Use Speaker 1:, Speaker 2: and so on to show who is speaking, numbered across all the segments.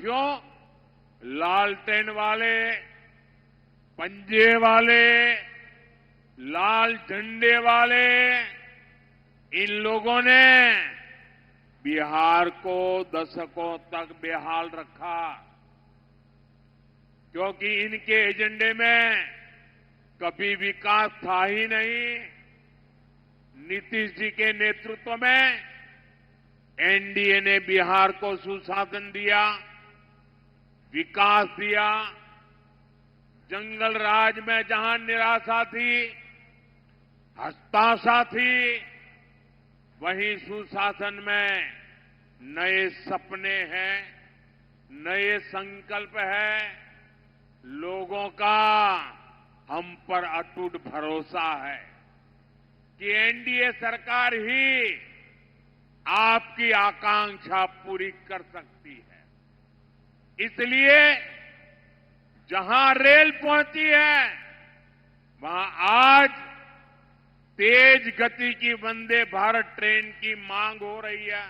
Speaker 1: क्यों? लालटेन वाले, पंजे वाले, लाल झंडे वाले, इन लोगों ने बिहार को दशकों तक बेहाल रखा, क्योंकि इनके एजेंडे में कभी विकास था ही नहीं। नीतीश जी के नेतृत्व में एनडीए ने बिहार को सुशासन दिया, विकास दिया। जंगल राज में जहां निराशा थी, हताशा थी, वहीं सुशासन में नए सपने हैं, नए संकल्प है। लोगों का हम पर अटूट भरोसा है कि एनडीए सरकार ही आपकी आकांक्षा पूरी कर सकती है। इसलिए जहां रेल पहुंची है, वहां आज तेज गति की वंदे भारत ट्रेन की मांग हो रही है।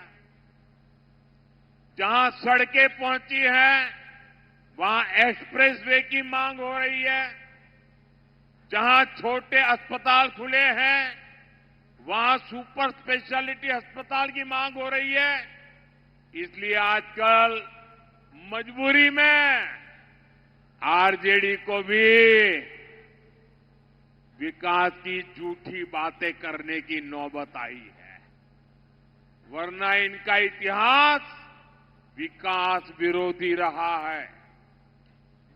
Speaker 1: जहां सड़कें पहुंची हैं, वहां एक्सप्रेसवे की मांग हो रही है। जहां छोटे अस्पताल खुले हैं, वहां सुपर स्पेशलिटी अस्पताल की मांग हो रही है। इसलिए आजकल मजबूरी में आरजेडी को भी विकास की झूठी बातें करने की नौबत आई है, वरना इनका इतिहास विकास विरोधी रहा है।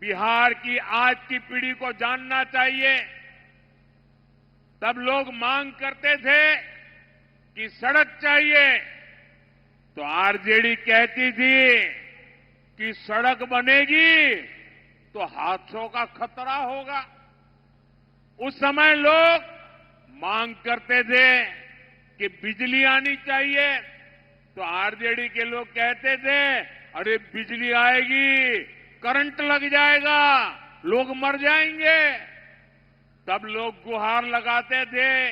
Speaker 1: बिहार की आज की पीढ़ी को जानना चाहिए। तब लोग मांग करते थे कि सड़क चाहिए, तो आरजेडी कहती थी कि सड़क बनेगी तो हादसों का खतरा होगा। उस समय लोग मांग करते थे कि बिजली आनी चाहिए, तो आरजेडी के लोग कहते थे अरे बिजली आएगी, करंट लग जाएगा, लोग मर जाएंगे। तब लोग गुहार लगाते थे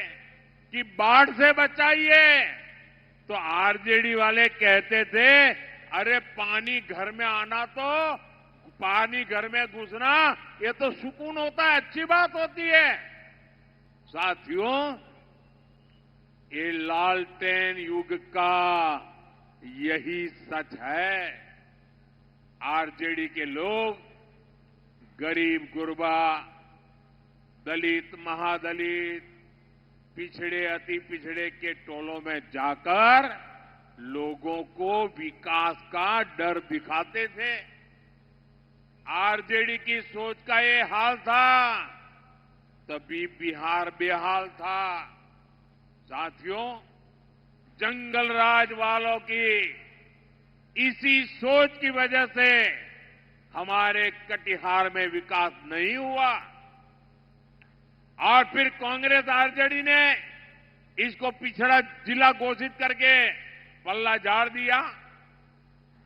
Speaker 1: कि बाढ़ से बचाइए, तो आरजेडी वाले कहते थे अरे पानी घर में आना, तो पानी घर में घुसना ये तो सुकून होता है, अच्छी बात होती है। साथियों, ये लालटेन युग का यही सच है। आरजेडी के लोग गरीब गुरबा, दलित महादलित, पिछड़े अति पिछड़े के टोलों में जाकर लोगों को विकास का डर दिखाते थे। आरजेडी की सोच का ये हाल था, तभी बिहार बेहाल था। साथियों, जंगल राज वालों की इसी सोच की वजह से हमारे कटिहार में विकास नहीं हुआ, और फिर कांग्रेस आरजेडी ने इसको पिछड़ा जिला घोषित करके पल्ला झाड़ दिया।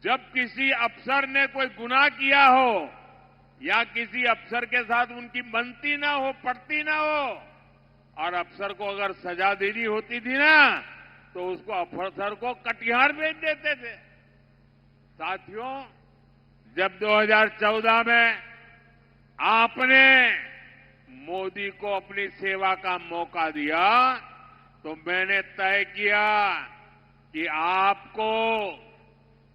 Speaker 1: जब किसी अफसर ने कोई गुनाह किया हो या किसी अफसर के साथ उनकी बनती ना हो, पड़ती ना हो, और अफसर को अगर सजा देनी होती थी ना, तो उसको अफसर को कटिहार भेज देते थे। साथियों, जब 2014 में आपने मोदी को अपनी सेवा का मौका दिया, तो मैंने तय किया कि आपको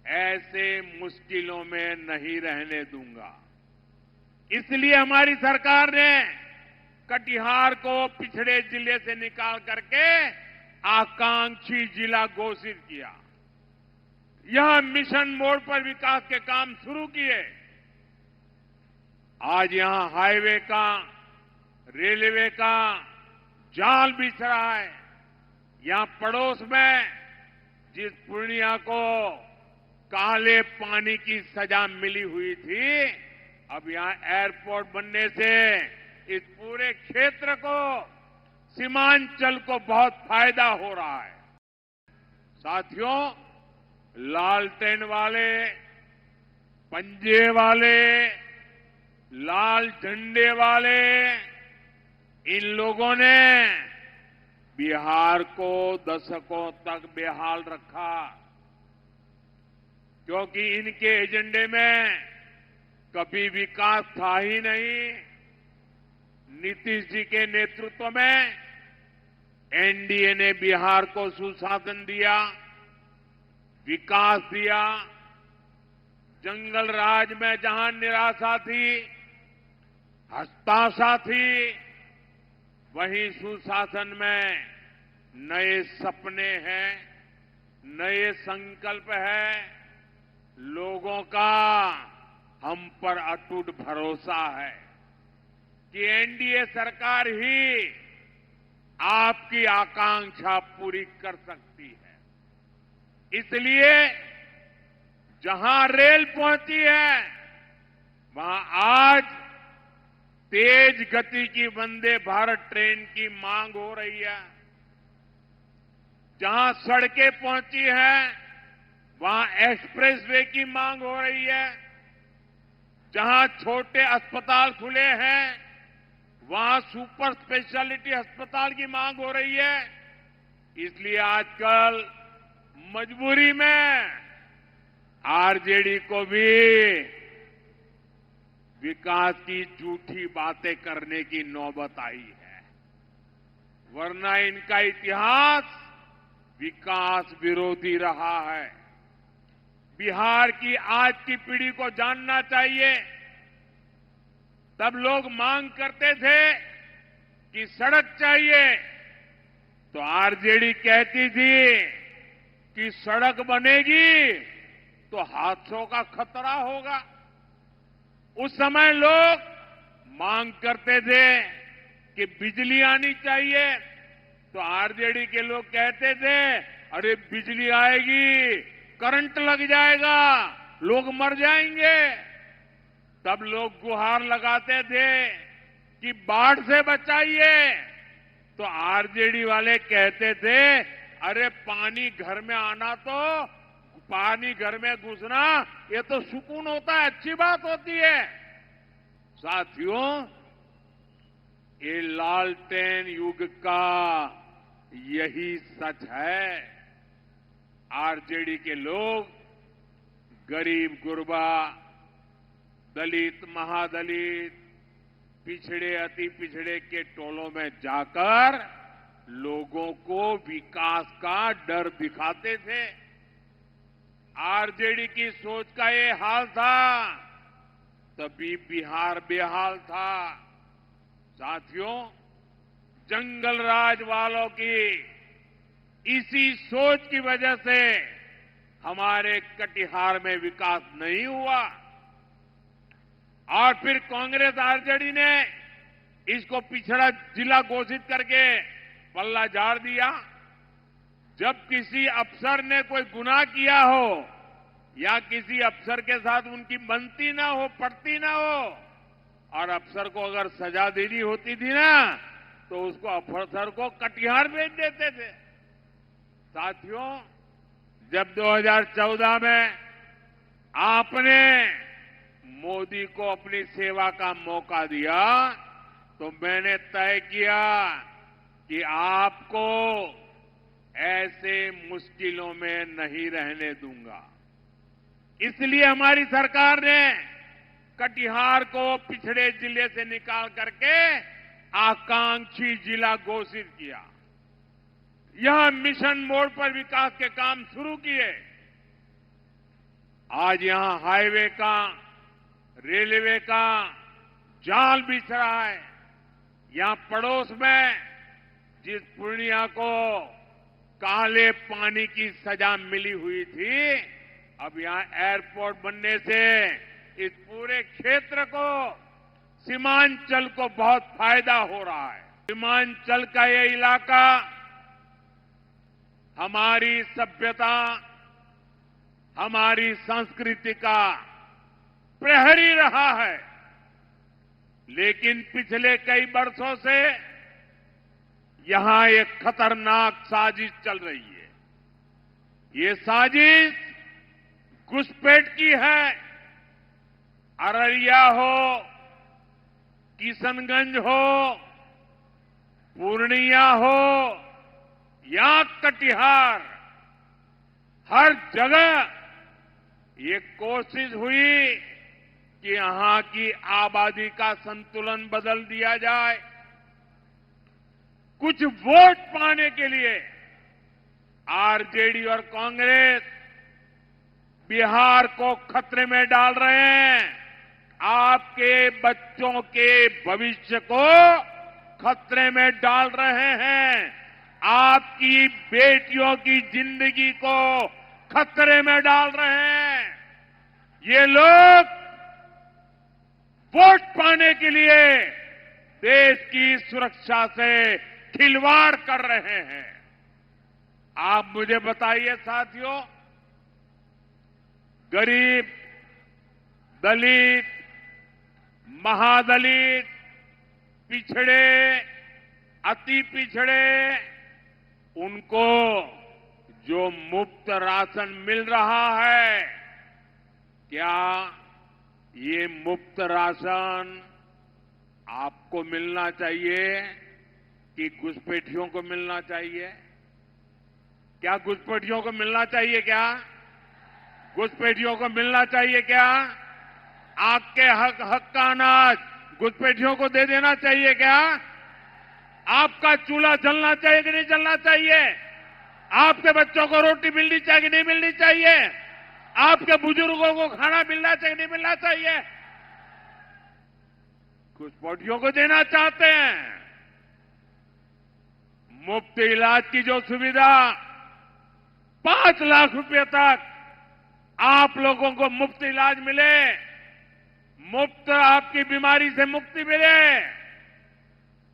Speaker 1: ऐसे मुश्किलों में नहीं रहने दूंगा। इसलिए हमारी सरकार ने कटिहार को पिछड़े जिले से निकाल करके आकांक्षी जिला घोषित किया। यह मिशन मोड पर विकास के काम शुरू किए। आज यहां हाईवे का, रेलवे का जाल बिछ रहा है। यहां पड़ोस में जिस पूर्णिया को काले पानी की सजा मिली हुई थी, अब यहां एयरपोर्ट बनने से इस पूरे क्षेत्र को, सीमांचल को बहुत फायदा हो रहा है। साथियों, लालटेन वाले, पंजे वाले, लाल झंडे वाले, इन लोगों ने बिहार को दशकों तक बेहाल रखा, क्योंकि इनके एजेंडे में कभी विकास था ही नहीं। नीतीश जी के नेतृत्व में एनडीए ने बिहार को सुशासन दिया, विकास दिया। जंगल राज में जहां निराशा थी, हताशा थी, वहीं सुशासन में नए सपने हैं, नए संकल्प है। लोगों का हम पर अटूट भरोसा है कि एनडीए सरकार ही आपकी आकांक्षा पूरी कर सकती है। इसलिए जहां रेल पहुंची है, वहां आज तेज गति की वंदे भारत ट्रेन की मांग हो रही है। जहां सड़कें पहुंची हैं, वहां एक्सप्रेसवे की मांग हो रही है। जहां छोटे अस्पताल खुले हैं, वहां सुपर स्पेशलिटी अस्पताल की मांग हो रही है। इसलिए आजकल मजबूरी में आरजेडी को भी विकास की झूठी बातें करने की नौबत आई है, वरना इनका इतिहास विकास विरोधी रहा है। बिहार की आज की पीढ़ी को जानना चाहिए। तब लोग मांग करते थे कि सड़क चाहिए, तो आरजेडी कहती थी कि सड़क बनेगी तो हादसों का खतरा होगा। उस समय लोग मांग करते थे कि बिजली आनी चाहिए, तो आरजेडी के लोग कहते थे अरे बिजली आएगी, करंट लग जाएगा, लोग मर जाएंगे। तब लोग गुहार लगाते थे कि बाढ़ से बचाइए, तो आरजेडी वाले कहते थे अरे पानी घर में आना, तो पानी घर में घुसना ये तो सुकून होता है, अच्छी बात होती है। साथियों, ये लालटेन युग का यही सच है। आरजेडी के लोग गरीब गुरबा, दलित महादलित, पिछड़े अति पिछड़े के टोलों में जाकर लोगों को विकास का डर दिखाते थे। आरजेडी की सोच का ये हाल था, तभी बिहार बेहाल था। साथियों, जंगल राज वालों की इसी सोच की वजह से हमारे कटिहार में विकास नहीं हुआ, और फिर कांग्रेस आरजेडी ने इसको पिछड़ा जिला घोषित करके पल्ला झाड़ दिया। जब किसी अफसर ने कोई गुनाह किया हो या किसी अफसर के साथ उनकी बनती ना हो, पड़ती ना हो, और अफसर को अगर सजा देनी होती थी ना, तो उसको अफसर को कटिहार भेज देते थे। साथियों, जब 2014 में आपने मोदी को अपनी सेवा का मौका दिया, तो मैंने तय किया कि आपको ऐसे मुश्किलों में नहीं रहने दूंगा। इसलिए हमारी सरकार ने कटिहार को पिछड़े जिले से निकाल करके आकांक्षी जिला घोषित किया। यह मिशन मोड पर विकास के काम शुरू किए। आज यहां हाईवे का, रेलवे का जाल बिछ रहा है। यहां पड़ोस में जिस पूर्णिया को काले पानी की सजा मिली हुई थी, अब यहां एयरपोर्ट बनने से इस पूरे क्षेत्र को, सीमांचल को बहुत फायदा हो रहा है। सीमांचल का ये इलाका हमारी सभ्यता, हमारी संस्कृति का प्रहरी रहा है, लेकिन पिछले कई वर्षों से यहां एक खतरनाक साजिश चल रही है। ये साजिश घुसपैठ की है। अररिया हो, किशनगंज हो, पूर्णिया हो या कटिहार, हर जगह ये कोशिश हुई कि यहां की आबादी का संतुलन बदल दिया जाए। कुछ वोट पाने के लिए आरजेडी और कांग्रेस बिहार को खतरे में डाल रहे हैं। आपके बच्चों के भविष्य को खतरे में डाल रहे हैं। आपकी बेटियों की जिंदगी को खतरे में डाल रहे हैं। ये लोग वोट पाने के लिए देश की सुरक्षा से खिलवाड़ कर रहे हैं। आप मुझे बताइए साथियों, गरीब, दलित, महादलित, पिछड़े, अति पिछड़े, उनको जो मुफ्त राशन मिल रहा है, क्या ये मुफ्त राशन आपको मिलना चाहिए कि घुसपैठियों को मिलना चाहिए? क्या घुसपैठियों को मिलना चाहिए? क्या घुसपैठियों को मिलना चाहिए? क्या आपके हक का अनाज घुसपैठियों को दे देना चाहिए? क्या आपका चूल्हा जलना चाहिए कि नहीं जलना चाहिए? आपके बच्चों को रोटी मिलनी चाहिए कि नहीं मिलनी चाहिए? आपके बुजुर्गों को खाना मिलना चाहिए नहीं मिलना चाहिए? घुसपैठियों को देना चाहते हैं। मुफ्त इलाज की जो सुविधा 5 लाख रुपए तक आप लोगों को मुफ्त इलाज मिले, मुफ्त आपकी बीमारी से मुक्ति मिले,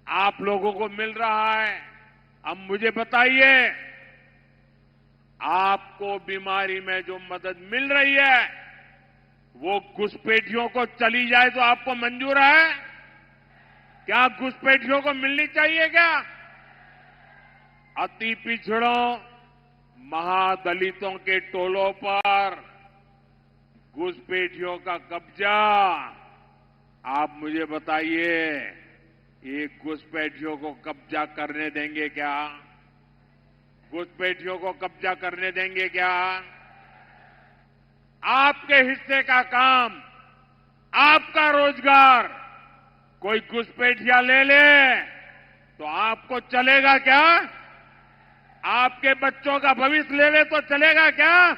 Speaker 1: आप लोगों को मिल रहा है। अब मुझे बताइए, आपको बीमारी में जो मदद मिल रही है वो घुसपैठियों को चली जाए तो आपको मंजूर है? क्या घुसपैठियों को मिलनी चाहिए? क्या अति पिछड़ों, महादलितों के टोलों पर घुसपैठियों का कब्जा? आप मुझे बताइए, ये घुसपैठियों को कब्जा करने देंगे क्या? घुसपैठियों को कब्जा करने देंगे क्या? आपके हिस्से का काम, आपका रोजगार कोई घुसपैठिया ले ले तो आपको चलेगा क्या? आपके बच्चों का भविष्य ले ले तो चलेगा क्या?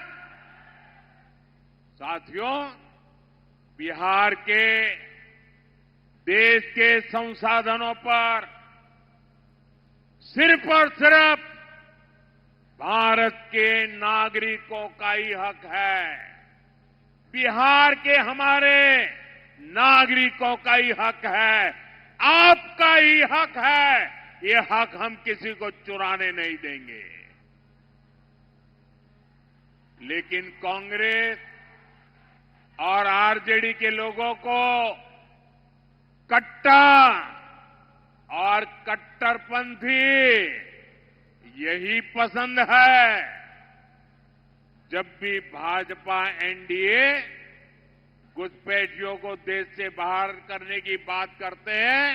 Speaker 1: साथियों, बिहार के देश के संसाधनों पर सिर्फ और सिर्फ भारत के नागरिकों का ही हक है। बिहार के हमारे नागरिकों का ही हक है, आपका ही हक है। ये हक हम किसी को चुराने नहीं देंगे। लेकिन कांग्रेस और आरजेडी के लोगों को कट्टा और कट्टरपंथी यही पसंद है। जब भी भाजपा एनडीए घुसपैठियों को देश से बाहर करने की बात करते हैं,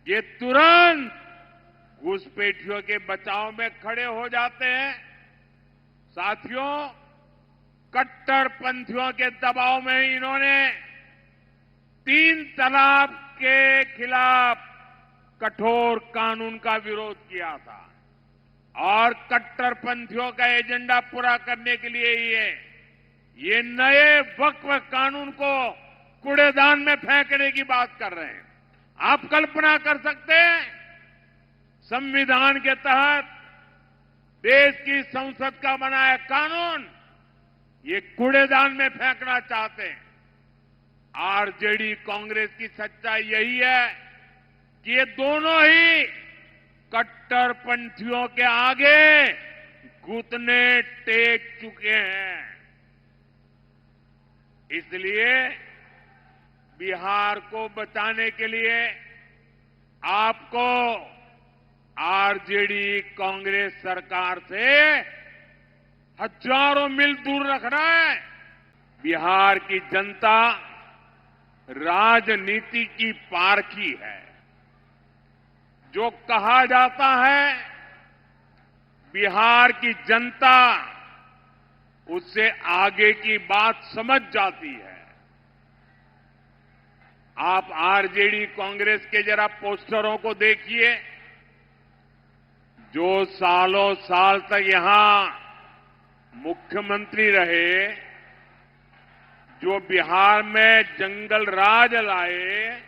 Speaker 1: ये तुरंत घुसपैठियों के बचाव में खड़े हो जाते हैं। साथियों, कट्टरपंथियों के दबाव में ही इन्होंने 3 तलाक के खिलाफ कठोर कानून का विरोध किया था और कट्टरपंथियों का एजेंडा पूरा करने के लिए ही ये नए वक्फ कानून को कूड़ेदान में फेंकने की बात कर रहे हैं। आप कल्पना कर सकते हैं, संविधान के तहत देश की संसद का बनाया कानून ये कूड़ेदान में फेंकना चाहते हैं। आरजेडी कांग्रेस की सच्चाई यही है कि ये दोनों ही कट्टरपंथियों के आगे घुटने टेक चुके हैं। इसलिए बिहार को बचाने के लिए आपको आरजेडी कांग्रेस सरकार से हजारों मील दूर रखना है। बिहार की जनता राजनीति की पारखी है। जो कहा जाता है बिहार की जनता उससे आगे की बात समझ जाती है। आप आरजेडी कांग्रेस के जरा पोस्टरों को देखिए, जो सालों साल तक यहां मुख्यमंत्री रहे, जो बिहार में जंगल राज लाए,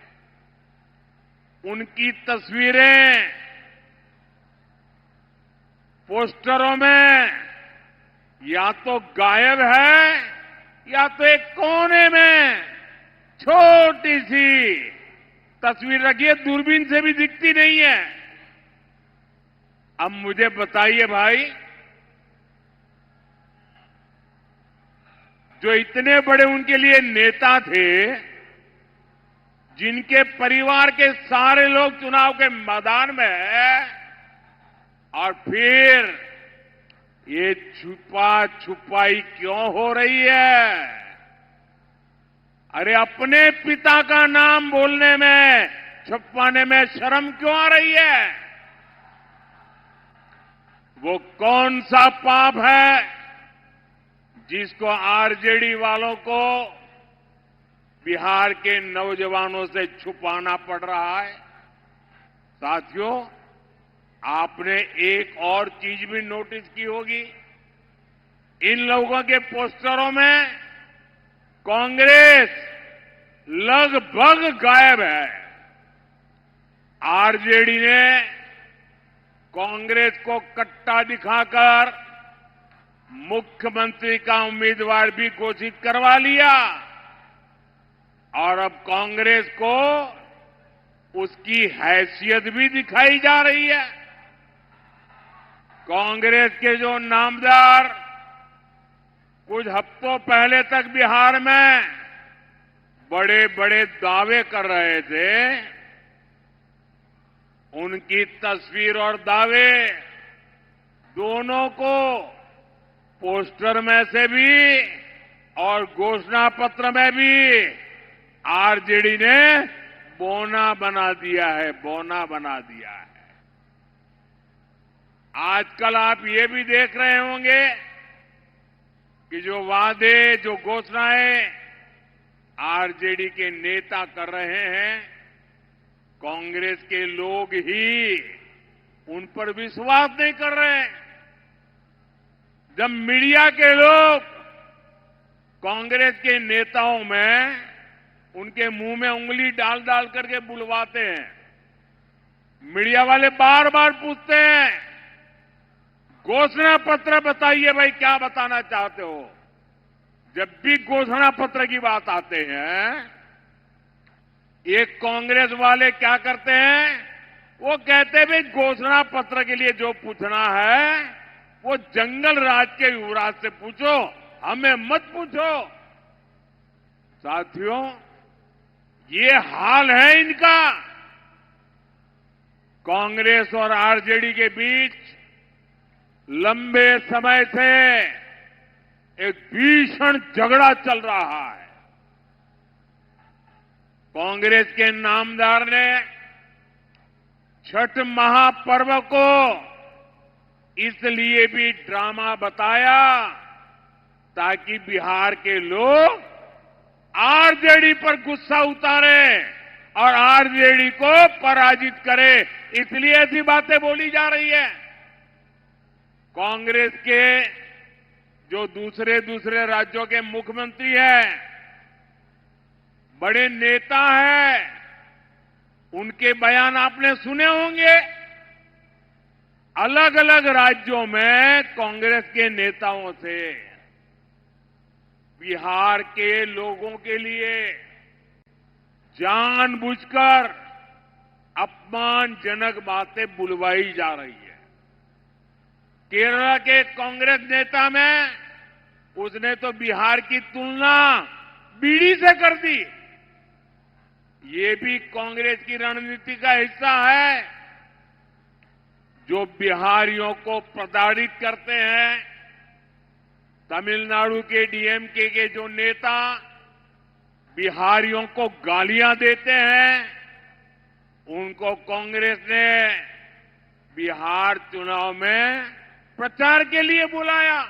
Speaker 1: उनकी तस्वीरें पोस्टरों में या तो गायब है या तो एक कोने में छोटी सी तस्वीर रखी है, दूरबीन से भी दिखती नहीं है। अब मुझे बताइए भाई, जो इतने बड़े उनके लिए नेता थे, जिनके परिवार के सारे लोग चुनाव के मैदान में हैं, और फिर ये छुपा छुपाई क्यों हो रही है? अरे अपने पिता का नाम बोलने में, छुपाने में शर्म क्यों आ रही है? वो कौन सा पाप है जिसको आरजेडी वालों को बिहार के नौजवानों से छुपाना पड़ रहा है? साथियों, आपने एक और चीज भी नोटिस की होगी, इन लोगों के पोस्टरों में कांग्रेस लगभग गायब है। आरजेडी ने कांग्रेस को कट्टा दिखाकर मुख्यमंत्री का उम्मीदवार भी घोषित करवा लिया, और अब कांग्रेस को उसकी हैसियत भी दिखाई जा रही है। कांग्रेस के जो नामदार कुछ हफ्तों पहले तक बिहार में बड़े बड़े दावे कर रहे थे, उनकी तस्वीर और दावे दोनों को पोस्टर में से भी और घोषणा पत्र में भी आरजेडी ने बोना बना दिया है, बोना बना दिया है। आजकल आप ये भी देख रहे होंगे कि जो वादे, जो घोषणाएं आरजेडी के नेता कर रहे हैं, कांग्रेस के लोग ही उन पर विश्वास नहीं कर रहे हैं। जब मीडिया के लोग कांग्रेस के नेताओं में उनके मुंह में उंगली डाल डाल करके बुलवाते हैं, मीडिया वाले बार बार पूछते हैं, घोषणा पत्र बताइए भाई, क्या बताना चाहते हो? जब भी घोषणा पत्र की बात आते हैं, ये कांग्रेस वाले क्या करते हैं? वो कहते हैं भाई घोषणा पत्र के लिए जो पूछना है वो जंगल राज के युवराज से पूछो, हमें मत पूछो। साथियों, ये हाल है इनका। कांग्रेस और आरजेडी के बीच लंबे समय से एक भीषण झगड़ा चल रहा है। कांग्रेस के नामदार ने छठ महापर्व को इसलिए भी ड्रामा बताया ताकि बिहार के लोग आरजेडी पर गुस्सा उतारे और आरजेडी को पराजित करे, इसलिए ऐसी बातें बोली जा रही है। कांग्रेस के जो दूसरे राज्यों के मुख्यमंत्री हैं, बड़े नेता हैं, उनके बयान आपने सुने होंगे। अलग अलग राज्यों में कांग्रेस के नेताओं से बिहार के लोगों के लिए जानबूझकर अपमानजनक बातें बुलवाई जा रही है। केरल के कांग्रेस नेता में उसने तो बिहार की तुलना बीड़ी से कर दी। ये भी कांग्रेस की रणनीति का हिस्सा है। जो बिहारियों को प्रताड़ित करते हैं, तमिलनाडु के डीएमके के जो नेता बिहारियों को गालियां देते हैं, उनको कांग्रेस ने बिहार चुनाव में प्रचार के लिए बुलाया।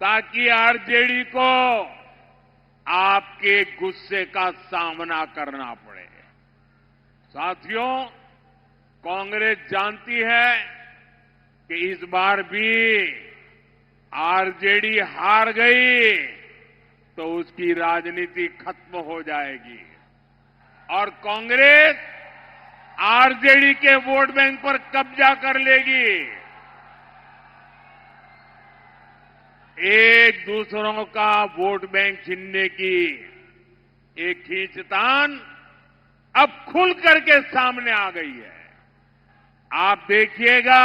Speaker 1: ताकि आरजेडी को आपके गुस्से का सामना करना पड़े। साथियों, कांग्रेस जानती है कि इस बार भी आरजेडी हार गई तो उसकी राजनीति खत्म हो जाएगी और कांग्रेस आरजेडी के वोट बैंक पर कब्जा कर लेगी। एक दूसरों का वोट बैंक छीनने की एक खींचतान अब खुल करके सामने आ गई है। आप देखिएगा,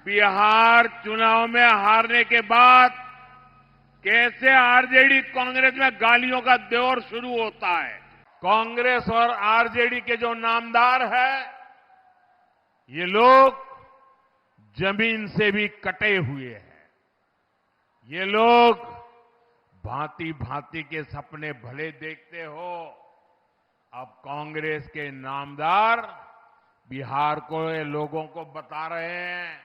Speaker 1: बिहार चुनाव में हारने के बाद कैसे आरजेडी कांग्रेस में गालियों का दौर शुरू होता है। कांग्रेस और आरजेडी के जो नामदार है, ये लोग जमीन से भी कटे हुए हैं। ये लोग भांति भांति के सपने भले देखते हो। अब कांग्रेस के नामदार बिहार को लोगों को बता रहे हैं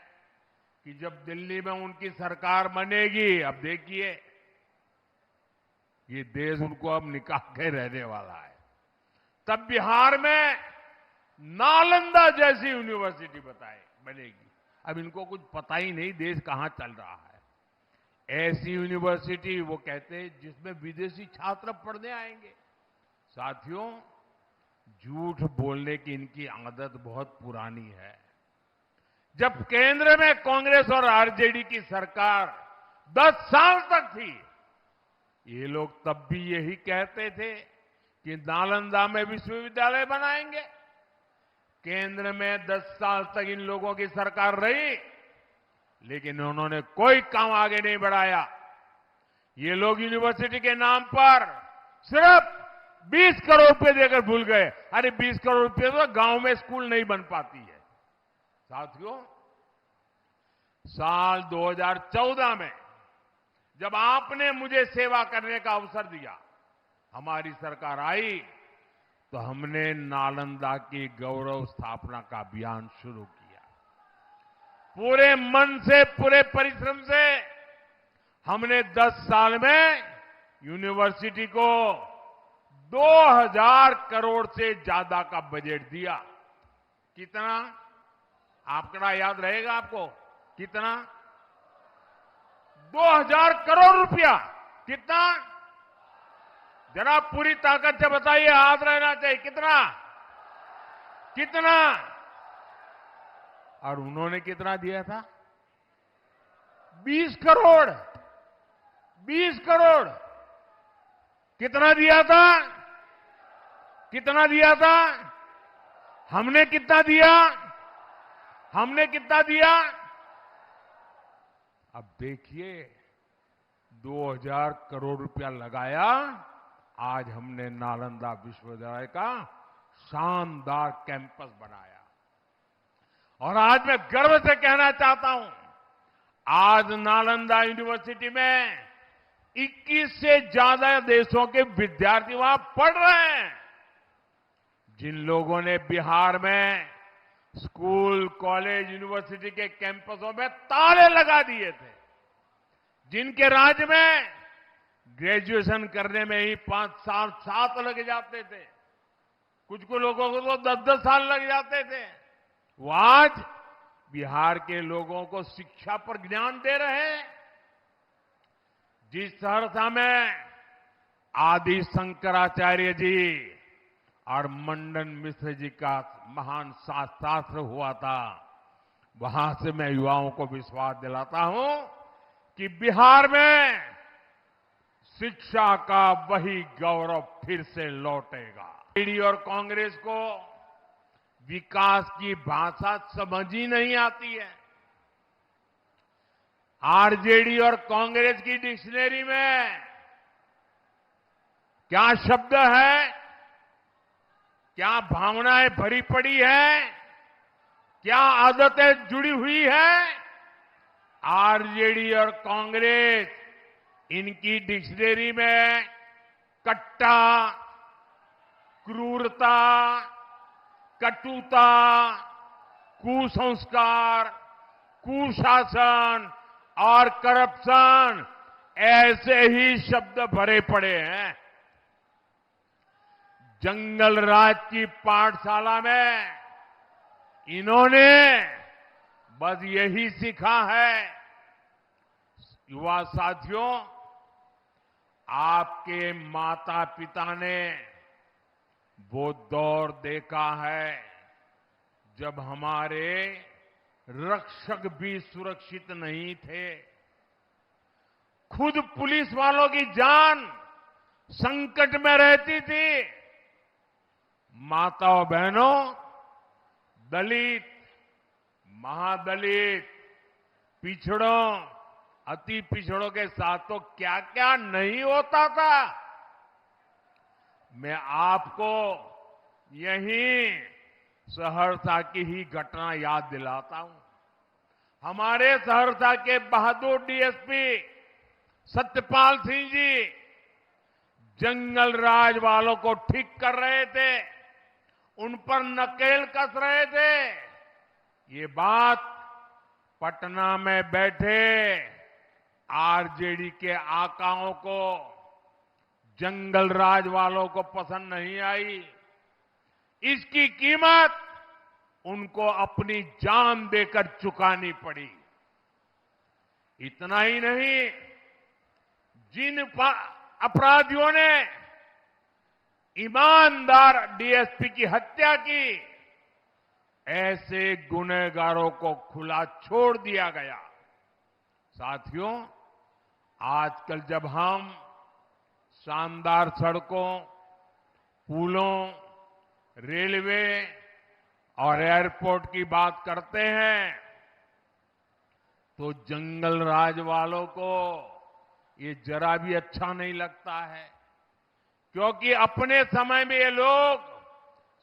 Speaker 1: कि जब दिल्ली में उनकी सरकार बनेगी, अब देखिए ये देश उनको अब निकाल के रहने वाला है। तब बिहार में नालंदा जैसी यूनिवर्सिटी बनेगी। अब इनको कुछ पता ही नहीं देश कहां चल रहा है। ऐसी यूनिवर्सिटी वो कहते हैं जिसमें विदेशी छात्र पढ़ने आएंगे। साथियों, झूठ बोलने की इनकी आदत बहुत पुरानी है। जब केंद्र में कांग्रेस और आरजेडी की सरकार 10 साल तक थी, ये लोग तब भी यही कहते थे कि नालंदा में विश्वविद्यालय बनाएंगे। केंद्र में 10 साल तक इन लोगों की सरकार रही, लेकिन उन्होंने कोई काम आगे नहीं बढ़ाया। ये लोग यूनिवर्सिटी के नाम पर सिर्फ 20 करोड़ रुपए देकर भूल गए। अरे 20 करोड़ रुपए तो गांव में स्कूल नहीं बन पाती है। साथियों, साल 2014 में जब आपने मुझे सेवा करने का अवसर दिया, हमारी सरकार आई, तो हमने नालंदा की गौरव स्थापना का अभियान शुरू किया। पूरे मन से, पूरे परिश्रम से हमने 10 साल में यूनिवर्सिटी को 2000 करोड़ से ज्यादा का बजट दिया। कितना आंकड़ा याद रहेगा आपको? कितना? 2000 करोड़ रुपया। कितना? जरा पूरी ताकत से बताइए, याद रहना चाहिए। कितना? कितना? और उन्होंने कितना दिया था? 20 करोड़। 20 करोड़। कितना दिया था? कितना दिया था? हमने कितना दिया? हमने कितना दिया? अब देखिए, 2000 करोड़ रुपया लगाया। आज हमने नालंदा विश्वविद्यालय का शानदार कैंपस बनाया। और आज मैं गर्व से कहना चाहता हूं, आज नालंदा यूनिवर्सिटी में 21 से ज्यादा देशों के विद्यार्थी वहां पढ़ रहे हैं। जिन लोगों ने बिहार में स्कूल, कॉलेज, यूनिवर्सिटी के कैंपसों में ताले लगा दिए थे, जिनके राज्य में ग्रेजुएशन करने में ही 5 साल 7 लग जाते थे, कुछ लोगों को तो 10-10 साल लग जाते थे, वो आज बिहार के लोगों को शिक्षा पर ज्ञान दे रहे हैं। जिस सहरसा में आदि शंकराचार्य जी और मंडन मिश्र जी का महान शास्त्र हुआ था, वहां से मैं युवाओं को विश्वास दिलाता हूं कि बिहार में शिक्षा का वही गौरव फिर से लौटेगा। आरजेडी और कांग्रेस को विकास की भाषा समझ ही नहीं आती है। आरजेडी और कांग्रेस की डिक्शनरी में क्या शब्द है, क्या भावनाएं भरी पड़ी है, क्या आदतें जुड़ी हुई है, आरजेडी और कांग्रेस इनकी डिक्शनरी में कट्टा, क्रूरता, कटुता, कुसंस्कार, कुशासन और करप्शन ऐसे ही शब्द भरे पड़े हैं। जंगल राज की पाठशाला में इन्होंने बस यही सीखा है। युवा साथियों, आपके माता पिता ने वो दौर देखा है जब हमारे रक्षक भी सुरक्षित नहीं थे। खुद पुलिस वालों की जान संकट में रहती थी। माताओं बहनों, दलित, महादलित, पिछड़ों, अति पिछड़ों के साथ तो क्या क्या नहीं होता था। मैं आपको यहीं सहरसा की ही घटना याद दिलाता हूं। हमारे सहरसा के बहादुर डीएसपी सत्यपाल सिंह जी जंगल राज वालों को ठीक कर रहे थे, उन पर नकेल कस रहे थे। ये बात पटना में बैठे आरजेडी के आकाओं को, जंगल राज वालों को पसंद नहीं आई। इसकी कीमत उनको अपनी जान देकर चुकानी पड़ी। इतना ही नहीं, जिन अपराधियों ने ईमानदार डीएसपी की हत्या की, ऐसे गुनहगारों को खुला छोड़ दिया गया। साथियों, आजकल जब हम शानदार सड़कों, पुलों, रेलवे और एयरपोर्ट की बात करते हैं तो जंगल राज वालों को ये जरा भी अच्छा नहीं लगता है, क्योंकि अपने समय में ये लोग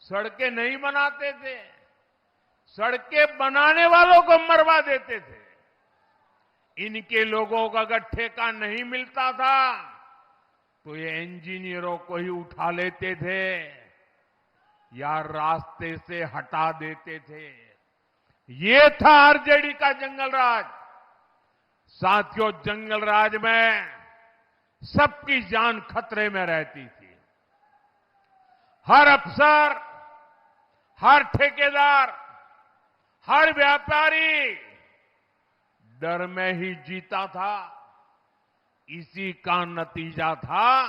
Speaker 1: सड़कें नहीं बनाते थे, सड़कें बनाने वालों को मरवा देते थे। इनके लोगों का अगर ठेका नहीं मिलता था तो ये इंजीनियरों को ही उठा लेते थे या रास्ते से हटा देते थे। ये था आरजेडी का जंगल राज। साथियों, जंगल राज में सबकी जान खतरे में रहती थी। हर अफसर, हर ठेकेदार, हर व्यापारी डर में ही जीता था। इसी का नतीजा था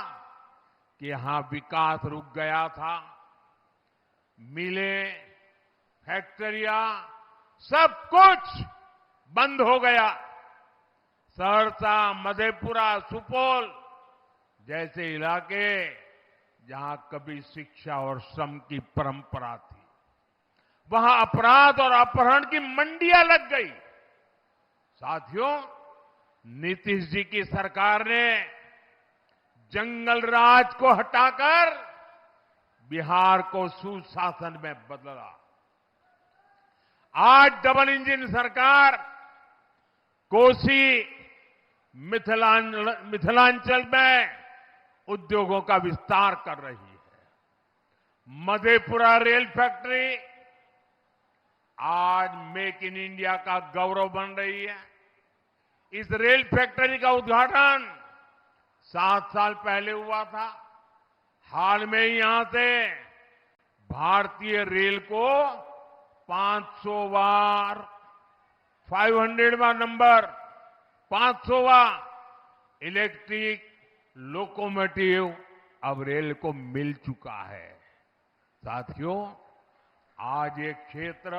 Speaker 1: कि यहां विकास रुक गया था। मिलें, फैक्ट्रियां, सब कुछ बंद हो गया। सहरसा, मधेपुरा, सुपौल जैसे इलाके जहां कभी शिक्षा और श्रम की परंपरा थी, वहां अपराध और अपहरण की मंडियां लग गई। साथियों, नीतीश जी की सरकार ने जंगल राज को हटाकर बिहार को सुशासन में बदला। आज डबल इंजन सरकार कोसी, मिथिलांचल में उद्योगों का विस्तार कर रही है। मधेपुरा रेल फैक्ट्री आज मेक इन इंडिया का गौरव बन रही है। इस रेल फैक्ट्री का उद्घाटन 7 साल पहले हुआ था। हाल में ही यहां से भारतीय रेल को 500वां नंबर, 500वां इलेक्ट्रिक लोकोमोटिव अब रेल को मिल चुका है। साथियों, आज ये क्षेत्र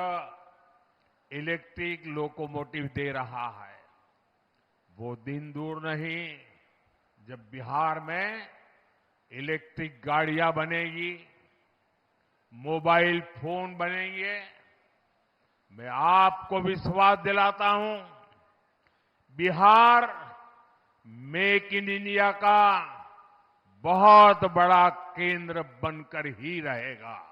Speaker 1: इलेक्ट्रिक लोकोमोटिव दे रहा है। वो दिन दूर नहीं जब बिहार में इलेक्ट्रिक गाड़ियां बनेगी, मोबाइल फोन बनेंगे। मैं आपको विश्वास दिलाता हूं, बिहार मेक इन इंडिया का बहुत बड़ा केंद्र बनकर ही रहेगा।